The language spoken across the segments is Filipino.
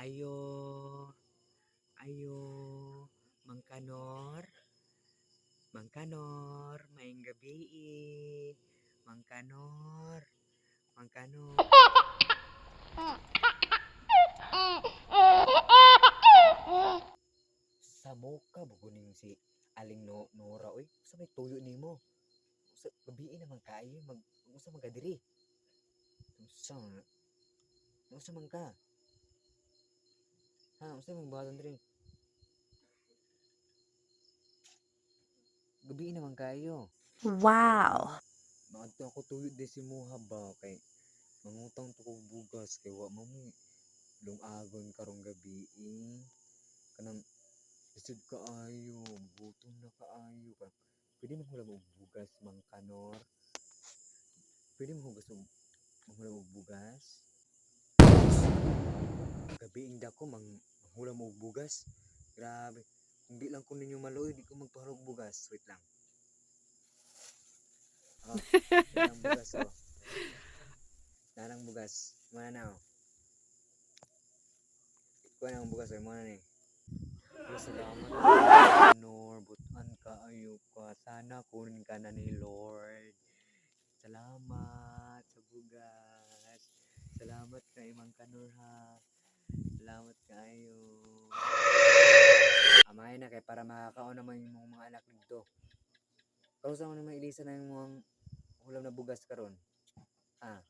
Ayo, ayo, Mang Kanor, Mang Kanor, maayong gabi Mang Kanor, Mang Kanor. Sa moka buguning si Aling Nora oy, sa may tuyo nimo. Sa gabi naman kayo usa man ka diri. Unsa man ka? Ha, unsa man buhaton diri? Gabi naman kayo. Wow. Maadto ako tuyo di si Moha ba kay mangutang to ko bugas kay wa mo lungagon karong gabi kanang isud kaayo gutom na kaayo ka pwede mo hula og bugas Mang Kanor, pwede mo hugas og manghula og bugas gabi dako manghula mo og bugas grabe kung di lang ko ninyo maluoy di ko magpahulog bugas wait lang nanang bugas nanang bugas mana na kuha na ang bugas ay mana ni salamat Lord, butan ka ayo ka. Sana kunin ka na ni Lord. Salamat sa bugas. Salamat kay Mang Kanor ha. Salamat kayo. Amay na kay para makakaon naman yung mga anak nito. Kausa mo naman ilisa na yung mga ulam na bugas karon. Ah.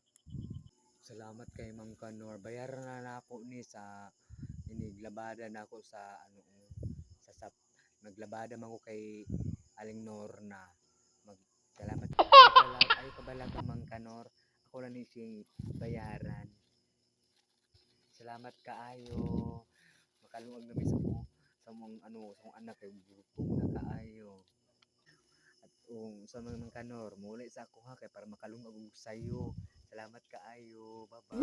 Salamat kay Mang Kanor. Bayaran na ako ni sa iniglabada na ako sa sa naglabada man ko kay Aling Norna. Salamat ay kabalag ka Mang Kanor. Ako na ni si bayaran. Salamat kaayo. Makalungag na mi sa mong sa mong anak kay gutom na kaayo. At sa mga Mang Kanor, muli sa ako ha kay para makalungag og sayo. Salamat kaayo. Bye-bye.